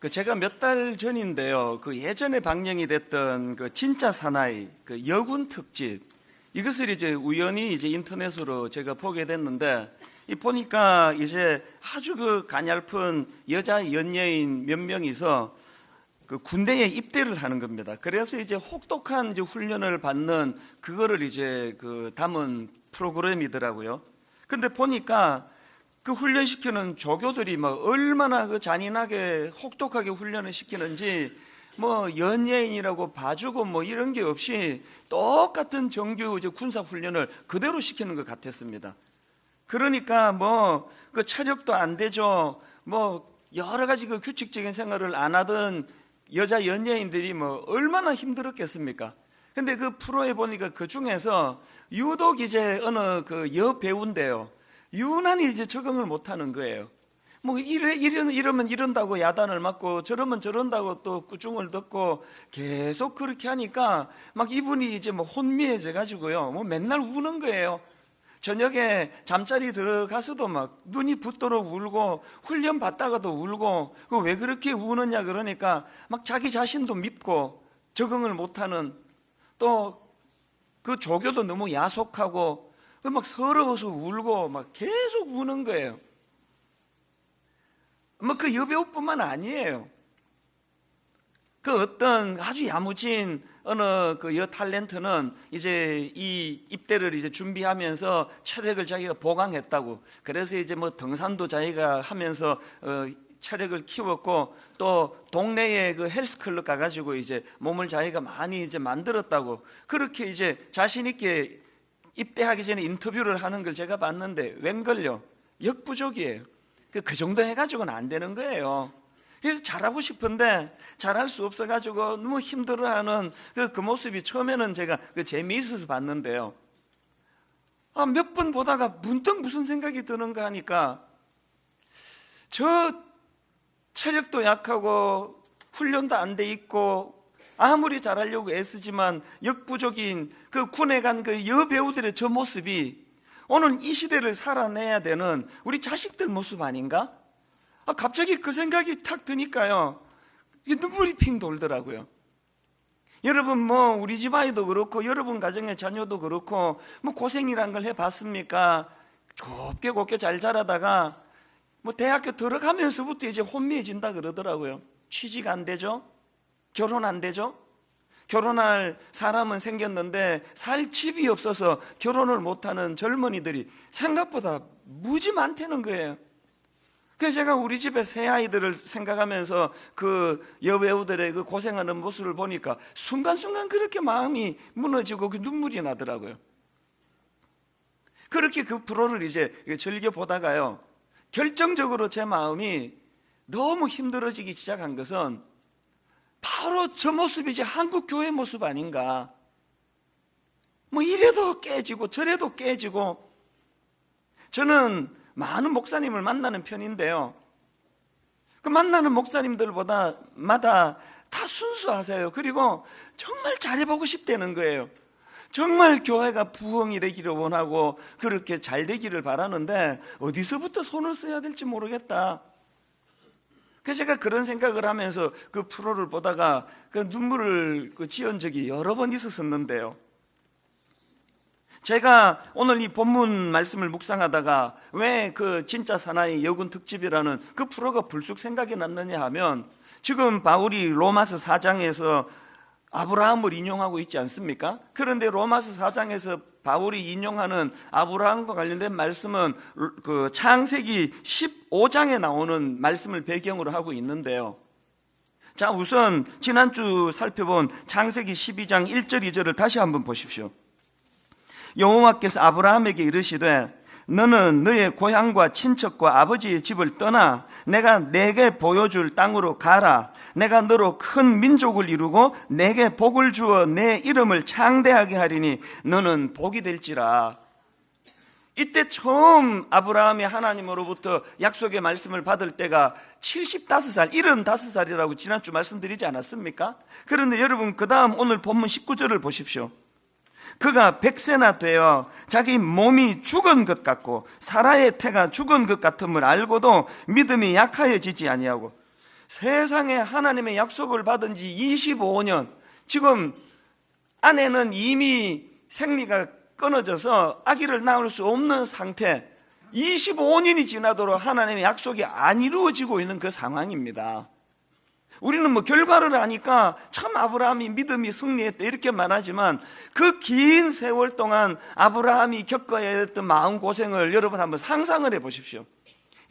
제가 몇 달 전인데요. 예전에 방영이 됐던 진짜 사나이 여군 특집, 이것을 이제 우연히 이제 인터넷으로 제가 보게 됐는데, 보니까 이제 아주 가냘픈 여자 연예인 몇 명이서 군대에 입대를 하는 겁니다. 그래서 이제 혹독한 이제 훈련을 받는 그거를 이제 담은 프로그램이더라고요. 근데 보니까 훈련시키는 조교들이 얼마나 잔인하게 혹독하게 훈련을 시키는지, 연예인이라고 봐주고 이런 게 없이 똑같은 정규 군사 훈련을 그대로 시키는 것 같았습니다. 그러니까 체력도 안 되죠. 여러 가지 규칙적인 생활을 안 하던 여자 연예인들이 얼마나 힘들었겠습니까? 근데 프로에 보니까 그 중에서 유독 이제 어느 여배우인데요, 유난히 이제 적응을 못하는 거예요. 이러면 이런다고 야단을 맞고, 저러면 저런다고 또 꾸중을 듣고, 계속 그렇게 하니까 이분이 이제 혼미해져 가지고요, 맨날 우는 거예요. 저녁에 잠자리 들어가서도 눈이 붓도록 울고, 훈련 받다가도 울고. 왜 그렇게 우느냐 그러니까 자기 자신도 밉고 적응을 못하는, 또 조교도 너무 야속하고 서러워서 울고 계속 우는 거예요. 여배우뿐만 아니에요. 어떤 아주 야무진 어느 여 탤런트는 이제 이 입대를 이제 준비하면서 체력을 자기가 보강했다고, 그래서 이제 등산도 자기가 하면서 체력을 키웠고, 또 동네에 헬스클럽 가가지고 이제 몸을 자기가 많이 이제 만들었다고, 그렇게 이제 자신있게 입대하기 전에 인터뷰를 하는 걸 제가 봤는데, 웬걸요? 역부족이에요. 그 정도 해가지고는 안 되는 거예요. 그래서 잘하고 싶은데 잘할 수 없어가지고 너무 힘들어하는 그 모습이 처음에는 제가 재미있어서 봤는데요, 몇 번 보다가 문득 무슨 생각이 드는가 하니까, 저 체력도 약하고 훈련도 안 돼 있고 아무리 잘하려고 애쓰지만 역부족인 군에 간 여배우들의 저 모습이 오늘 이 시대를 살아내야 되는 우리 자식들 모습 아닌가? 갑자기 그 생각이 탁 드니까요, 눈물이 핑 돌더라고요. 여러분 우리 집 아이도 그렇고 여러분 가정의 자녀도 그렇고 고생이란 걸 해봤습니까? 좁게 곱게 잘 자라다가 대학교 들어가면서부터 이제 혼미해진다 그러더라고요. 취직 안 되죠? 결혼 안 되죠? 결혼할 사람은 생겼는데 살 집이 없어서 결혼을 못하는 젊은이들이 생각보다 무지 많다는 거예요. 그래서 제가 우리 집에 새 아이들을 생각하면서 여배우들의 고생하는 모습을 보니까 순간순간 그렇게 마음이 무너지고 눈물이 나더라고요. 그렇게 프로를 이제 즐겨보다가요, 결정적으로 제 마음이 너무 힘들어지기 시작한 것은 바로 저 모습이 이제 한국 교회 모습 아닌가. 이래도 깨지고 저래도 깨지고. 저는 많은 목사님을 만나는 편인데요, 만나는 목사님들마다 다 순수하세요. 그리고 정말 잘해보고 싶다는 거예요. 정말 교회가 부흥이 되기를 원하고 그렇게 잘 되기를 바라는데 어디서부터 손을 써야 될지 모르겠다. 그래서 제가 그런 생각을 하면서 프로를 보다가 눈물을 지은 적이 여러 번 있었는데요, 제가 오늘 이 본문 말씀을 묵상하다가 왜 진짜 사나이 여군 특집이라는 프로가 불쑥 생각이 났느냐 하면, 지금 바울이 로마서 4장에서 아브라함을 인용하고 있지 않습니까? 그런데 로마서 4장에서 바울이 인용하는 아브라함과 관련된 말씀은 창세기 15장에 나오는 말씀을 배경으로 하고 있는데요, 자, 우선 지난주 살펴본 창세기 12장 1절 2절을 다시 한번 보십시오. 여호와께서 아브라함에게 이르시되 너는 너의 고향과 친척과 아버지의 집을 떠나 내가 내게 보여줄 땅으로 가라. 내가 너로 큰 민족을 이루고 내게 복을 주어 내 이름을 창대하게 하리니 너는 복이 될지라. 이때 처음 아브라함이 하나님으로부터 약속의 말씀을 받을 때가 75살, 75살이라고 지난주 말씀드리지 않았습니까? 그런데 여러분, 그 다음 오늘 본문 19절을 보십시오. 그가 100세나 되어 자기 몸이 죽은 것 같고 사라의 태가 죽은 것 같음을 알고도 믿음이 약하여지지 아니하고, 세상에 하나님의 약속을 받은 지 25년, 지금 아내는 이미 생리가 끊어져서 아기를 낳을 수 없는 상태, 25년이 지나도록 하나님의 약속이 안 이루어지고 있는 그 상황입니다. 우리는 뭐 결과를 아니까 참 아브라함이 믿음이 승리했다 이렇게 말하지만, 그 긴 세월 동안 아브라함이 겪어야 했던 마음고생을 여러분 한번 상상을 해 보십시오.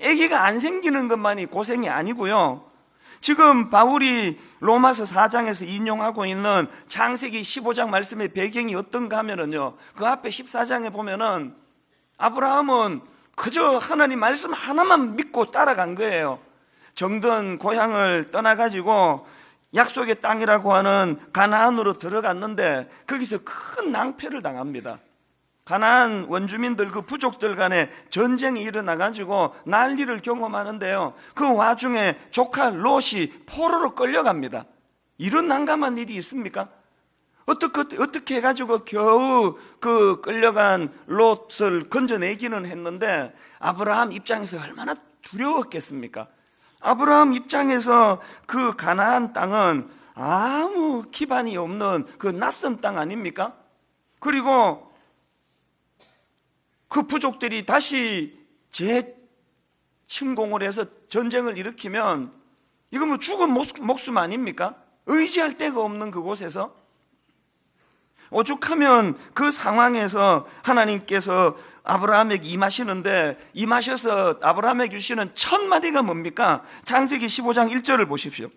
아기가 안 생기는 것만이 고생이 아니고요, 지금 바울이 로마서 4장에서 인용하고 있는 창세기 15장 말씀의 배경이 어떤가 하면은요, 그 앞에 14장에 보면은 아브라함은 그저 하나님 말씀 하나만 믿고 따라간 거예요. 정든 고향을 떠나가지고 약속의 땅이라고 하는 가나안으로 들어갔는데 거기서 큰 낭패를 당합니다. 가나안 원주민들, 그 부족들 간에 전쟁이 일어나가지고 난리를 경험하는데요, 그 와중에 조카 롯이 포로로 끌려갑니다. 이런 난감한 일이 있습니까? 어떻게 해가지고 겨우 그 끌려간 롯을 건져내기는 했는데, 아브라함 입장에서 얼마나 두려웠겠습니까? 아브라함 입장에서 그 가나안 땅은 아무 기반이 없는 그 낯선 땅 아닙니까? 그리고 그 부족들이 다시 재침공을 해서 전쟁을 일으키면 이거 뭐 죽은 목숨 아닙니까? 의지할 데가 없는 그곳에서 오죽하면 그 상황에서 하나님께서 아브라함에게 임하시는데, 임하셔서 아브라함에게 주시는 첫 마디가 뭡니까? 창세기 15장 1절을 보십시오.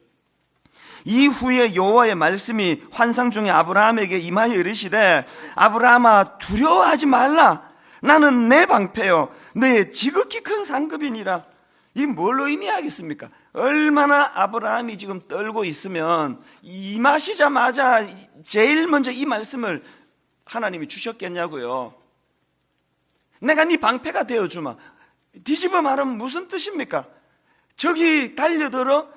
이후에 여호와의 말씀이 환상 중에 아브라함에게 임하여 이르시되, 아브라함아 두려워하지 말라. 나는 내 방패요 너의 지극히 큰 상급이니라. 이게 뭘 의미하겠습니까? 얼마나 아브라함이 지금 떨고 있으면 임하시자마자 제일 먼저 이 말씀을 하나님이 주셨겠냐고요. 내가 네 방패가 되어주마. 뒤집어 말하면 무슨 뜻입니까? 저기 달려들어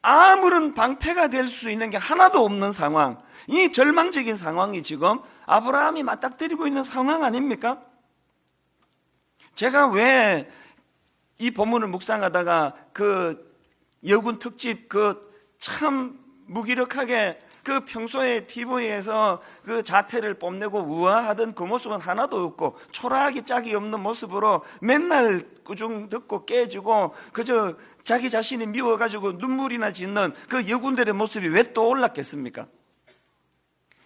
아무런 방패가 될 수 있는 게 하나도 없는 상황, 이 절망적인 상황이 지금 아브라함이 맞닥뜨리고 있는 상황 아닙니까? 제가 왜 이 본문을 묵상하다가 그 여군 특집 참 무기력하게 그 평소에 TV에서 그 자태를 뽐내고 우아하던 그 모습은 하나도 없고 초라하기 짝이 없는 모습으로 맨날 꾸중 듣고 깨지고 그저 자기 자신이 미워가지고 눈물이나 짓는 그 여군들의 모습이 왜 또 올랐겠습니까?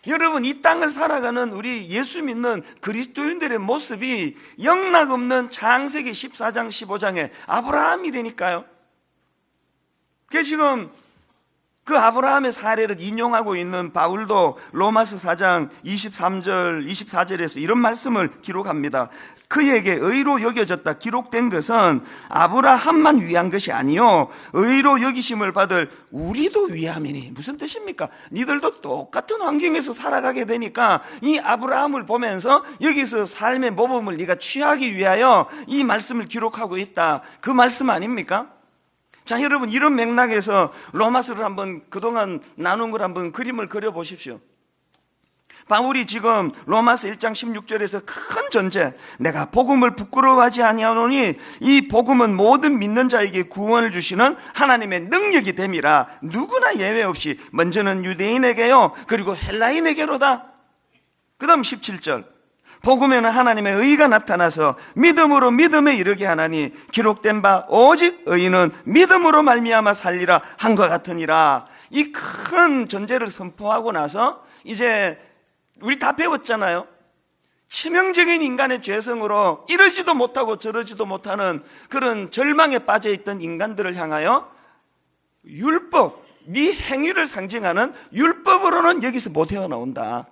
여러분, 이 땅을 살아가는 우리 예수 믿는 그리스도인들의 모습이 영락없는 창세기 14장 15장의 아브라함이라니까요. 그래서 지금 그 아브라함의 사례를 인용하고 있는 바울도 로마서 4장 23절 24절에서 이런 말씀을 기록합니다. 그에게 의로 여겨졌다 기록된 것은 아브라함만 위한 것이 아니요 의로 여기심을 받을 우리도 위함이니. 무슨 뜻입니까? 니들도 똑같은 환경에서 살아가게 되니까 이 아브라함을 보면서 여기서 삶의 모범을 네가 취하기 위하여 이 말씀을 기록하고 있다, 그 말씀 아닙니까? 자, 여러분, 이런 맥락에서 로마서를 한번 그동안 나눈 걸 한번 그림을 그려보십시오. 바울이 지금 로마서 1장 16절에서 큰 전제, 내가 복음을 부끄러워하지 아니하노니 이 복음은 모든 믿는 자에게 구원을 주시는 하나님의 능력이 됨이라. 누구나 예외 없이 먼저는 유대인에게요 그리고 헬라인에게로다. 그 다음 17절, 복음에는 하나님의 의가 나타나서 믿음으로 믿음에 이르게 하나니 기록된 바 오직 의인은 믿음으로 말미암아 살리라 한것 같으니라. 이 큰 전제를 선포하고 나서 이제 우리 다 배웠잖아요. 치명적인 인간의 죄성으로 이러지도 못하고 저러지도 못하는 그런 절망에 빠져있던 인간들을 향하여 율법, 네 행위를 상징하는 율법으로는 여기서 못 헤어나온다.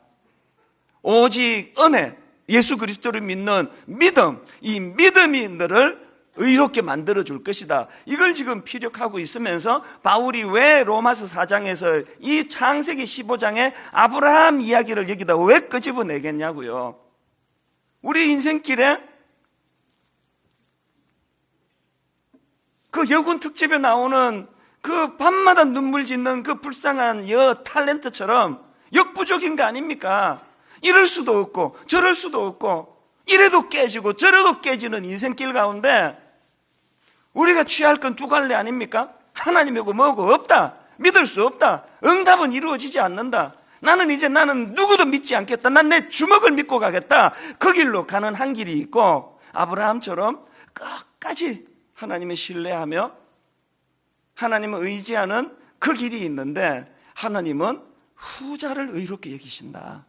오직 은혜, 예수 그리스도를 믿는 믿음, 이 믿음이 너를 의롭게 만들어줄 것이다. 이걸 지금 피력하고 있으면서 바울이 왜 로마서 4장에서 이 창세기 15장의 아브라함 이야기를 여기다 왜 끄집어내겠냐고요. 우리 인생길에 그 여군 특집에 나오는 그 밤마다 눈물 짓는 그 불쌍한 여 탤런트처럼 역부족인 거 아닙니까? 이럴 수도 없고 저럴 수도 없고 이래도 깨지고 저래도 깨지는 인생길 가운데 우리가 취할 건 두 갈래 아닙니까? 하나님이고 뭐고 없다. 믿을 수 없다. 응답은 이루어지지 않는다. 나는 누구도 믿지 않겠다. 난 내 주먹을 믿고 가겠다. 그 길로 가는 한 길이 있고, 아브라함처럼 끝까지 하나님을 신뢰하며 하나님을 의지하는 그 길이 있는데, 하나님은 후자를 의롭게 여기신다.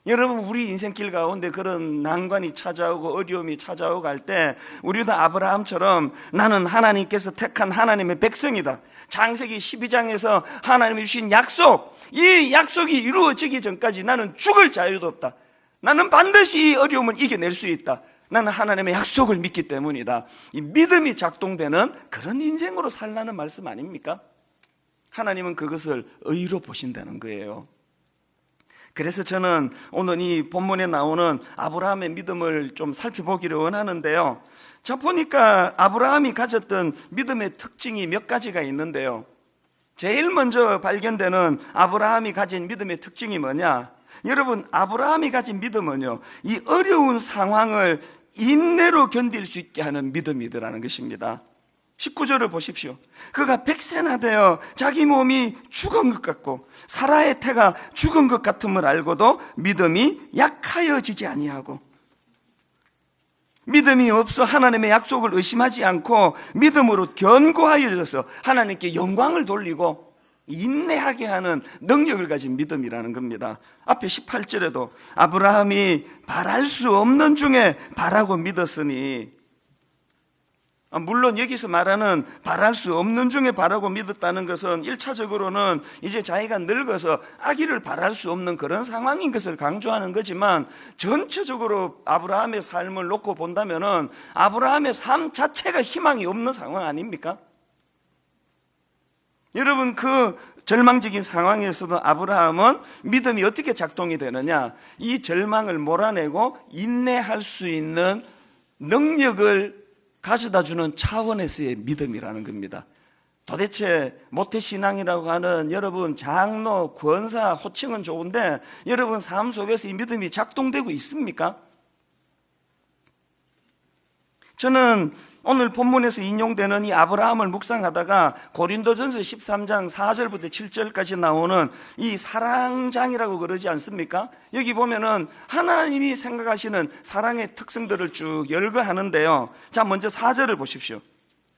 여러분, 우리 인생길 가운데 그런 난관이 찾아오고 어려움이 찾아오고 할 때 우리도 아브라함처럼 나는 하나님께서 택한 하나님의 백성이다. 창세기 12장에서 하나님이 주신 약속, 이 약속이 이루어지기 전까지 나는 죽을 자유도 없다. 나는 반드시 이 어려움을 이겨낼 수 있다. 나는 하나님의 약속을 믿기 때문이다. 이 믿음이 작동되는 그런 인생으로 살라는 말씀 아닙니까? 하나님은 그것을 의로 보신다는 거예요. 그래서 저는 오늘 이 본문에 나오는 아브라함의 믿음을 좀 살펴보기를 원하는데요. 자, 보니까 아브라함이 가졌던 믿음의 특징이 몇 가지가 있는데요. 제일 먼저 발견되는 아브라함이 가진 믿음의 특징이 뭐냐? 여러분, 아브라함이 가진 믿음은요, 이 어려운 상황을 인내로 견딜 수 있게 하는 믿음이더라는 것입니다. 19절을 보십시오. 그가 100세나 되어 자기 몸이 죽은 것 같고 사라의 태가 죽은 것 같음을 알고도 믿음이 약하여지지 아니하고, 믿음이 없어 하나님의 약속을 의심하지 않고 믿음으로 견고하여져서 하나님께 영광을 돌리고 인내하게 하는 능력을 가진 믿음이라는 겁니다. 앞에 18절에도 아브라함이 바랄 수 없는 중에 바라고 믿었으니, 물론 여기서 말하는 바랄 수 없는 중에 바라고 믿었다는 것은 1차적으로는 이제 자기가 늙어서 아기를 바랄 수 없는 그런 상황인 것을 강조하는 거지만, 전체적으로 아브라함의 삶을 놓고 본다면은 아브라함의 삶 자체가 희망이 없는 상황 아닙니까? 여러분, 그 절망적인 상황에서도 아브라함은 믿음이 어떻게 작동이 되느냐? 이 절망을 몰아내고 인내할 수 있는 능력을 가져다주는 차원에서의 믿음이라는 겁니다. 도대체 모태신앙이라고 하는 여러분 장로, 권사, 호칭은 좋은데 여러분 삶 속에서 이 믿음이 작동되고 있습니까? 저는 오늘 본문에서 인용되는 이 아브라함을 묵상하다가 고린도전서 13장 4절부터 7절까지 나오는 이 사랑장이라고 그러지 않습니까? 여기 보면은 하나님이 생각하시는 사랑의 특성들을 쭉 열거하는데요. 자, 먼저 4절을 보십시오.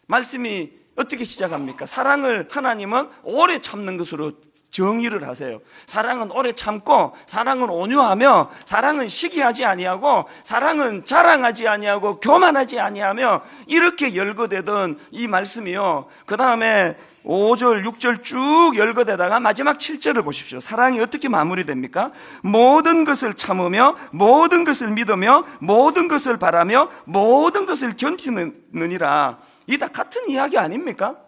말씀이 어떻게 시작합니까? 사랑을 하나님은 오래 참는 것으로 정의를 하세요. 사랑은 오래 참고, 사랑은 온유하며, 사랑은 시기하지 아니하고, 사랑은 자랑하지 아니하고, 교만하지 아니하며, 이렇게 열거되던 이 말씀이요, 그 다음에 5절, 6절 쭉 열거되다가 마지막 7절을 보십시오. 사랑이 어떻게 마무리됩니까? 모든 것을 참으며, 모든 것을 믿으며, 모든 것을 바라며, 모든 것을 견디느니라. 이 다 같은 이야기 아닙니까?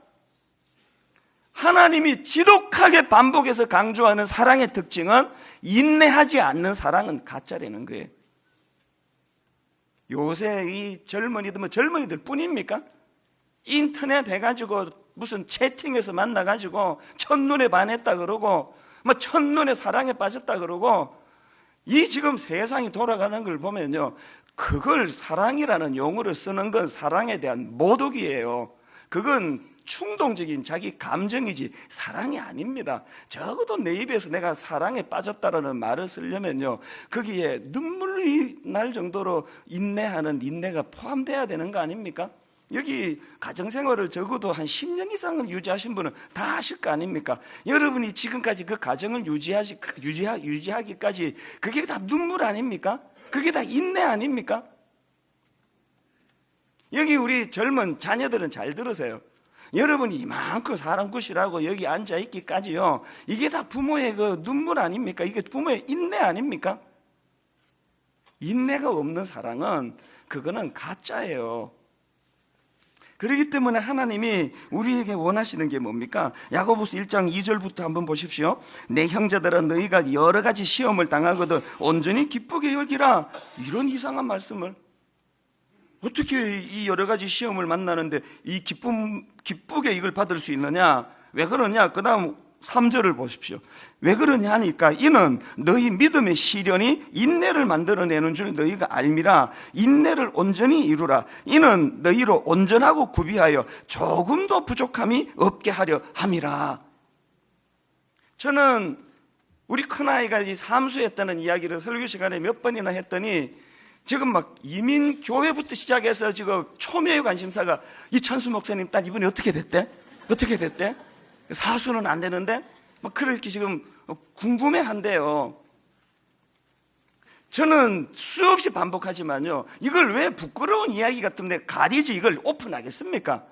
하나님이 지독하게 반복해서 강조하는 사랑의 특징은 인내하지 않는 사랑은 가짜라는 거예요. 요새 이 젊은이들 뿐입니까? 인터넷 해가지고 무슨 채팅에서 만나가지고 첫눈에 반했다 그러고 뭐 첫눈에 사랑에 빠졌다 그러고, 이 지금 세상이 돌아가는 걸 보면요, 그걸 사랑이라는 용어를 쓰는 건 사랑에 대한 모독이에요. 그건 충동적인 자기 감정이지 사랑이 아닙니다. 적어도 내 입에서 내가 사랑에 빠졌다라는 말을 쓰려면요, 거기에 눈물이 날 정도로 인내하는 인내가 포함돼야 되는 거 아닙니까? 여기 가정생활을 적어도 한 10년 이상은 유지하신 분은 다 아실 거 아닙니까? 여러분이 지금까지 그 가정을 유지하기까지 그게 다 눈물 아닙니까? 그게 다 인내 아닙니까? 여기 우리 젊은 자녀들은 잘 들으세요. 여러분이 이만큼 사람 굿이라고 여기 앉아있기까지요, 이게 다 부모의 그 눈물 아닙니까? 이게 부모의 인내 아닙니까? 인내가 없는 사랑은 그거는 가짜예요. 그렇기 때문에 하나님이 우리에게 원하시는 게 뭡니까? 야고보서 1장 2절부터 한번 보십시오. 내 형제들아, 너희가 여러 가지 시험을 당하거든 온전히 기쁘게 여기라. 이런 이상한 말씀을 어떻게 이 여러 가지 시험을 만나는데 이 기쁘게 이걸 받을 수 있느냐? 왜 그러냐? 그 다음 3절을 보십시오. 왜 그러냐 하니까 이는 너희 믿음의 시련이 인내를 만들어내는 줄 너희가 알미라. 인내를 온전히 이루라. 이는 너희로 온전하고 구비하여 조금도 부족함이 없게 하려 함이라. 저는 우리 큰아이가 이 사무소했다는 이야기를 설교 시간에 몇 번이나 했더니 지금 막 이민교회부터 시작해서 지금 초미의 관심사가 이찬수 목사님 딸 이번에 어떻게 됐대? 어떻게 됐대? 사수는 안 되는데? 막 그렇게 지금 궁금해 한대요. 저는 수없이 반복하지만요, 이걸 왜 부끄러운 이야기 같은데 가리지 이걸 오픈하겠습니까?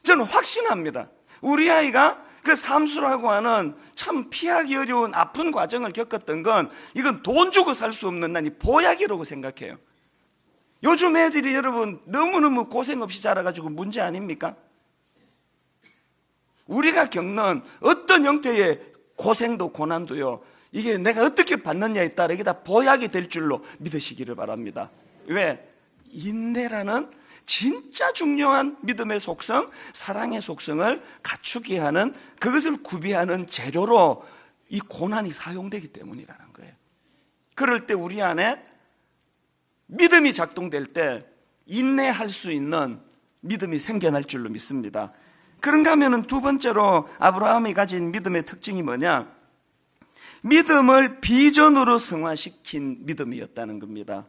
저는 확신합니다. 우리 아이가 그 삼수라고 하는 참 피하기 어려운 아픈 과정을 겪었던 건 이건 돈 주고 살 수 없는 난 이 보약이라고 생각해요. 요즘 애들이 여러분 너무너무 고생 없이 자라가지고 문제 아닙니까? 우리가 겪는 어떤 형태의 고생도 고난도요, 이게 내가 어떻게 받느냐에 따라 이게 다 보약이 될 줄로 믿으시기를 바랍니다. 왜? 인내라는 진짜 중요한 믿음의 속성, 사랑의 속성을 갖추게 하는, 그것을 구비하는 재료로 이 고난이 사용되기 때문이라는 거예요. 그럴 때 우리 안에 믿음이 작동될 때 인내할 수 있는 믿음이 생겨날 줄로 믿습니다. 그런가 하면은 두 번째로 아브라함이 가진 믿음의 특징이 뭐냐? 믿음을 비전으로 승화시킨 믿음이었다는 겁니다.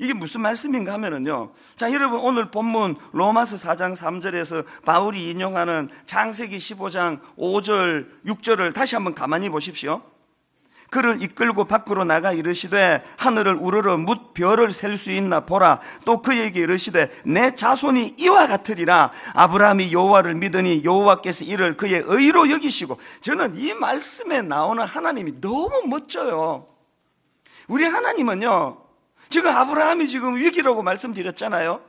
이게 무슨 말씀인가 하면은요, 자, 여러분 오늘 본문 로마서 4장 3절에서 바울이 인용하는 창세기 15장 5절 6절을 다시 한번 가만히 보십시오. 그를 이끌고 밖으로 나가 이르시되 하늘을 우러러 뭇 별을 셀 수 있나 보라. 또 그에게 이르시되 내 자손이 이와 같으리라. 아브라함이 여호와를 믿으니 여호와께서 이를 그의 의로 여기시고. 저는 이 말씀에 나오는 하나님이 너무 멋져요. 우리 하나님은요, 지금 아브라함이 지금 위기라고 말씀드렸잖아요.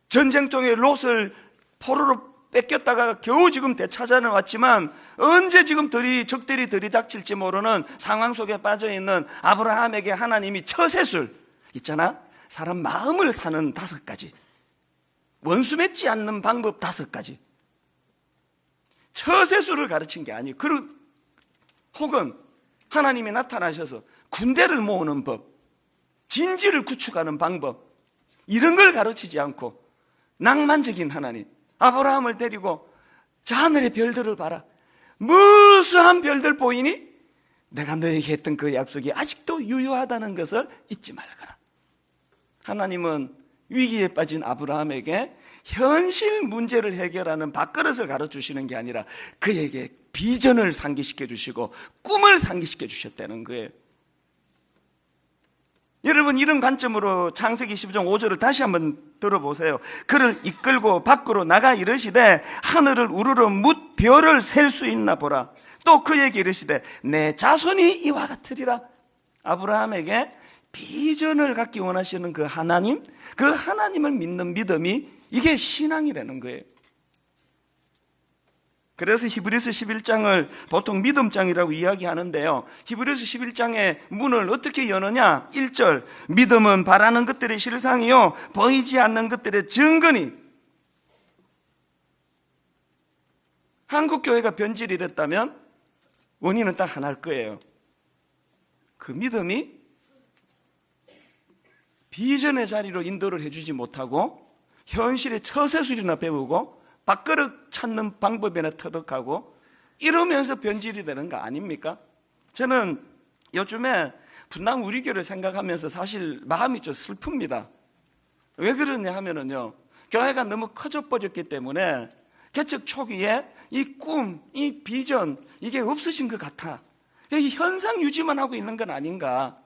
전쟁통에 롯을 포로로 뺏겼다가 겨우 지금 되찾아는 왔지만 언제 지금 적들이 들이닥칠지 모르는 상황 속에 빠져있는 아브라함에게 하나님이 처세술 있잖아, 사람 마음을 사는 5가지, 원수 맺지 않는 방법 5가지, 처세술을 가르친 게 아니에요. 혹은 하나님이 나타나셔서 군대를 모으는 법, 진지를 구축하는 방법, 이런 걸 가르치지 않고 낭만적인 하나님, 아브라함을 데리고 저 하늘의 별들을 봐라. 무수한 별들 보이니? 내가 너에게 했던 그 약속이 아직도 유효하다는 것을 잊지 말거라. 하나님은 위기에 빠진 아브라함에게 현실 문제를 해결하는 밥그릇을 가르쳐주시는 게 아니라 그에게 비전을 상기시켜 주시고 꿈을 상기시켜 주셨다는 거예요. 여러분, 이런 관점으로 창세기 15장 5절을 다시 한번 들어보세요. 그를 이끌고 밖으로 나가 이르시되 하늘을 우러러 뭇 별을 셀 수 있나 보라. 또 그에게 이르시되 내 자손이 이와 같으리라. 아브라함에게 비전을 갖기 원하시는 그 하나님, 그 하나님을 믿는 믿음이 이게 신앙이라는 거예요. 그래서 히브리서 11장을 보통 믿음장이라고 이야기하는데요, 히브리서 11장의 문을 어떻게 여느냐? 1절, 믿음은 바라는 것들의 실상이요 보이지 않는 것들의 증거니. 한국교회가 변질이 됐다면 원인은 딱 하나일 거예요. 그 믿음이 비전의 자리로 인도를 해주지 못하고 현실의 처세술이나 배우고 밥그릇 찾는 방법이나 터득하고 이러면서 변질이 되는 거 아닙니까? 저는 요즘에 분당 우리 교회를 생각하면서 사실 마음이 좀 슬픕니다. 왜 그러냐 하면은요, 교회가 너무 커져 버렸기 때문에 개척 초기에 이 꿈, 이 비전, 이게 없으신 것 같아. 이 현상 유지만 하고 있는 건 아닌가.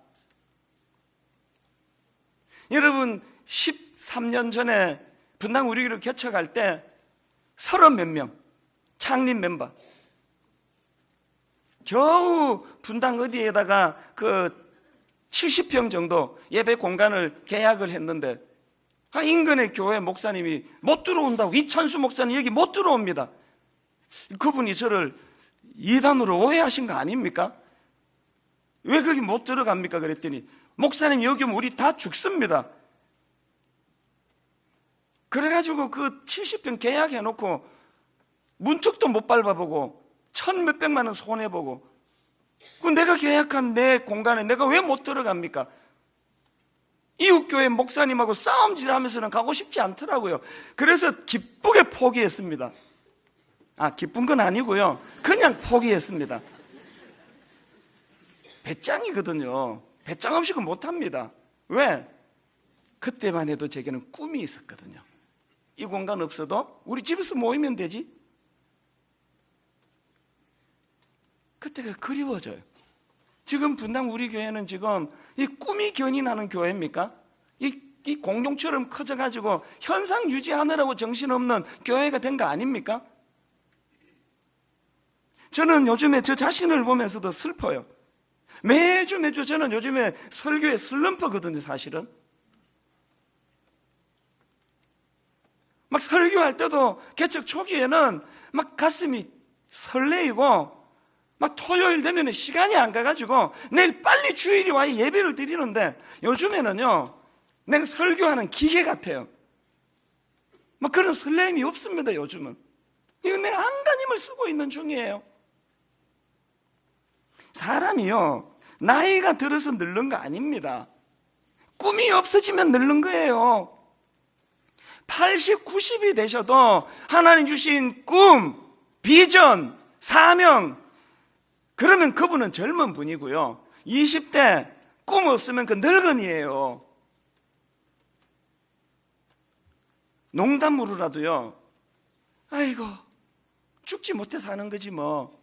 여러분, 13년 전에 분당 우리 교회를 개척할 때 30몇 명 창립 멤버, 겨우 분당 어디에다가 그 70평 정도 예배 공간을 계약을 했는데 인근의 교회 목사님이 못 들어온다고, 이찬수 목사님 여기 못 들어옵니다. 그분이 저를 이단으로 오해하신 거 아닙니까? 왜 거기 못 들어갑니까? 그랬더니 목사님 여기 오면 우리 다 죽습니다. 그래가지고 그 70평 계약해놓고 문턱도 못 밟아보고 천 몇백만 원 손해보고, 그 내가 계약한 내 공간에 내가 왜 못 들어갑니까? 이웃교회 목사님하고 싸움질하면서는 가고 싶지 않더라고요. 그래서 기쁘게 포기했습니다. 기쁜 건 아니고요, 그냥 포기했습니다. 배짱이거든요. 배짱 없이 그건 못합니다. 왜? 그때만 해도 제게는 꿈이 있었거든요. 이 공간 없어도 우리 집에서 모이면 되지. 그때가 그리워져요. 지금 분당 우리 교회는 지금 이 꿈이 견인하는 교회입니까? 이 공룡처럼 커져가지고 현상 유지하느라고 정신없는 교회가 된 거 아닙니까? 저는 요즘에 저 자신을 보면서도 슬퍼요. 매주 저는 요즘에 설교에 슬럼프거든요, 사실은. 막 설교할 때도 개척 초기에는 막 가슴이 설레이고, 막 토요일 되면 시간이 안 가가지고 내일 빨리 주일이 와야 예배를 드리는데, 요즘에는요 내가 설교하는 기계 같아요. 막 그런 설렘이 없습니다. 요즘은 이건 내가 안간힘을 쓰고 있는 중이에요. 사람이요 나이가 들어서 늙는 거 아닙니다. 꿈이 없어지면 늙는 거예요. 80, 90이 되셔도 하나님 주신 꿈, 비전, 사명, 그러면 그분은 젊은 분이고요, 20대 꿈 없으면 그 늙은이에요. 농담으로라도요, 아이고 죽지 못해 사는 거지 뭐,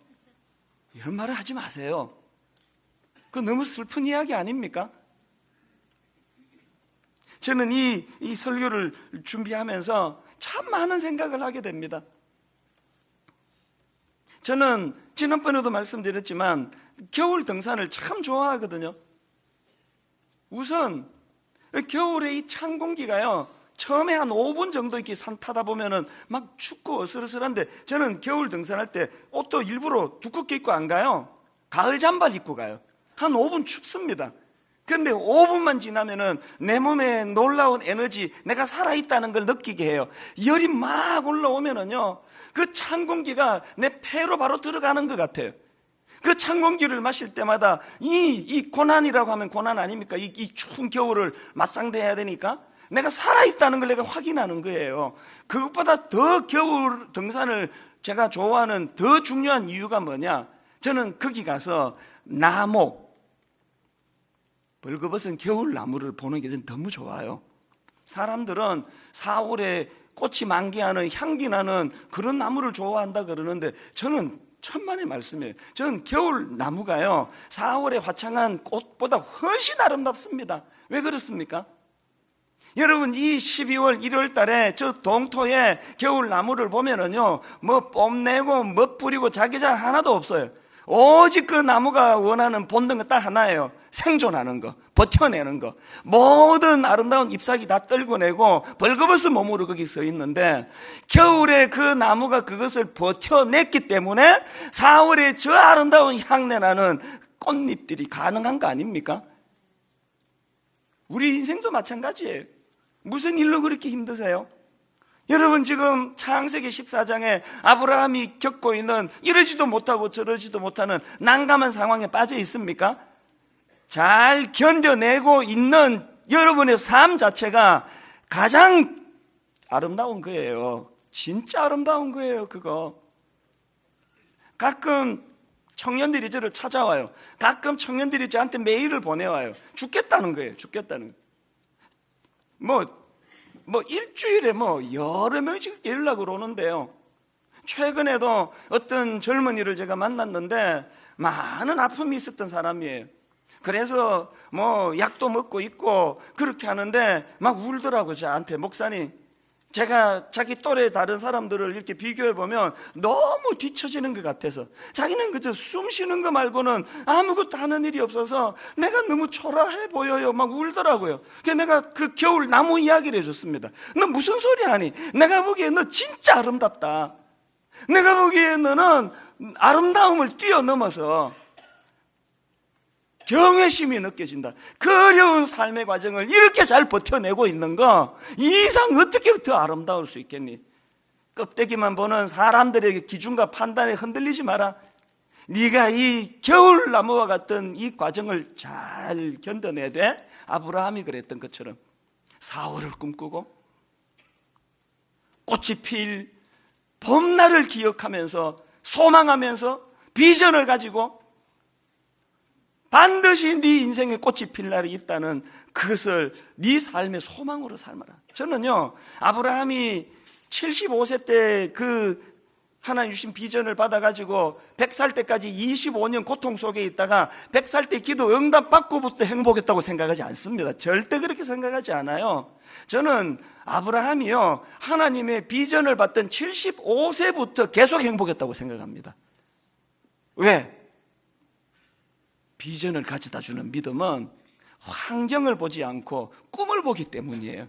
이런 말을 하지 마세요. 그거 너무 슬픈 이야기 아닙니까? 저는 이 설교를 준비하면서 참 많은 생각을 하게 됩니다. 저는 지난번에도 말씀드렸지만 겨울 등산을 참 좋아하거든요. 우선 겨울에 이 찬 공기가요, 처음에 한 5분 정도 이렇게 산 타다 보면은 막 춥고 어슬어슬한데, 저는 겨울 등산할 때 옷도 일부러 두껍게 입고 안 가요. 가을 잠바를 입고 가요. 한 5분 춥습니다. 근데 5분만 지나면은 내 몸에 놀라운 에너지, 내가 살아있다는 걸 느끼게 해요. 열이 막 올라오면은요, 그 찬 공기가 내 폐로 바로 들어가는 것 같아요. 그 찬 공기를 마실 때마다 이 고난이라고 하면 고난 아닙니까? 이 추운 겨울을 맞상대해야 되니까 내가 살아있다는 걸 내가 확인하는 거예요. 그것보다 더 겨울 등산을 제가 좋아하는 더 중요한 이유가 뭐냐? 저는 거기 가서 나무, 벌거벗은 겨울 나무를 보는 게 저는 너무 좋아요. 사람들은 4월에 꽃이 만개하는 향기 나는 그런 나무를 좋아한다 그러는데, 저는 천만의 말씀이에요. 저는 겨울 나무가요 4월에 화창한 꽃보다 훨씬 아름답습니다. 왜 그렇습니까? 여러분, 이 12월 1월 달에 저 동토에 겨울 나무를 보면은요, 뭐 뽐내고 멋부리고 자기장 하나도 없어요. 오직 그 나무가 원하는 본능은 딱 하나예요. 생존하는 거, 버텨내는 거. 모든 아름다운 잎사귀 다 떨궈내고 벌거벗은 몸으로 거기 서 있는데, 겨울에 그 나무가 그것을 버텨냈기 때문에 4월에 저 아름다운 향내나는 꽃잎들이 가능한 거 아닙니까? 우리 인생도 마찬가지예요. 무슨 일로 그렇게 힘드세요? 여러분, 지금 창세기 14장에 아브라함이 겪고 있는 이러지도 못하고 저러지도 못하는 난감한 상황에 빠져 있습니까? 잘 견뎌내고 있는 여러분의 삶 자체가 가장 아름다운 거예요. 진짜 아름다운 거예요, 그거. 가끔 청년들이 저를 찾아와요. 가끔 청년들이 저한테 메일을 보내와요. 죽겠다는 거예요, 죽겠다는 거예요. 일주일에 여러 명씩 연락을 오는데요. 최근에도 어떤 젊은이를 제가 만났는데 많은 아픔이 있었던 사람이에요. 그래서 약도 먹고 있고 그렇게 하는데 막 울더라고요. 저한테, 목사님, 제가 자기 또래 다른 사람들을 이렇게 비교해보면 너무 뒤처지는 것 같아서, 자기는 그저 숨 쉬는 거 말고는 아무것도 하는 일이 없어서 내가 너무 초라해 보여요. 막 울더라고요. 그래서 내가 그 겨울 나무 이야기를 해줬습니다. 너 무슨 소리 하니? 내가 보기에 너 진짜 아름답다. 내가 보기에 너는 아름다움을 뛰어넘어서 경외심이 느껴진다. 그 어려운 삶의 과정을 이렇게 잘 버텨내고 있는 거, 이 이상 어떻게 더 아름다울 수 있겠니? 껍데기만 보는 사람들에게 기준과 판단에 흔들리지 마라. 네가 이 겨울나무와 같은 이 과정을 잘 견뎌내야 돼. 아브라함이 그랬던 것처럼 사흘을 꿈꾸고 꽃이 필 봄날을 기억하면서 소망하면서 비전을 가지고 반드시 네 인생에 꽃이 필 날이 있다는 그것을 네 삶의 소망으로 삶아라. 저는요, 아브라함이 75세 때 그 하나님 주신 비전을 받아가지고 100살 때까지 25년 고통 속에 있다가 100살 때 기도 응답받고부터 행복했다고 생각하지 않습니다. 절대 그렇게 생각하지 않아요. 저는 아브라함이요, 하나님의 비전을 받던 75세부터 계속 행복했다고 생각합니다. 왜? 비전을 가져다 주는 믿음은 환경을 보지 않고 꿈을 보기 때문이에요.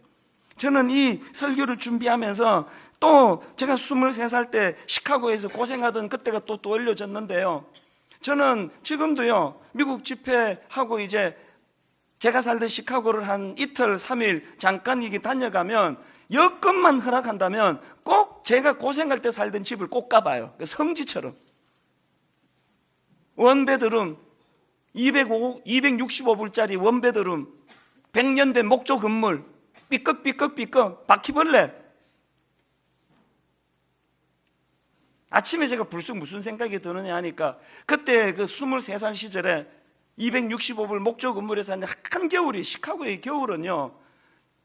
저는 이 설교를 준비하면서 또 제가 23살 때 시카고에서 고생하던 그때가 또 떠올려졌는데요. 저는 지금도요, 미국 집회하고 이제 제가 살던 시카고를 한 이틀, 3일 잠깐 이게 다녀가면 여건만 허락한다면 꼭 제가 고생할 때 살던 집을 꼭 가봐요. 성지처럼. 원베드룸, 265불짜리 원베드룸, 100년 된 목조 건물, 삐걱삐걱삐걱, 바퀴벌레. 아침에 제가 불쑥 무슨 생각이 드느냐 하니까 그때 그 23살 시절에 265불 목조 건물에 사는 한겨울이, 시카고의 겨울은요,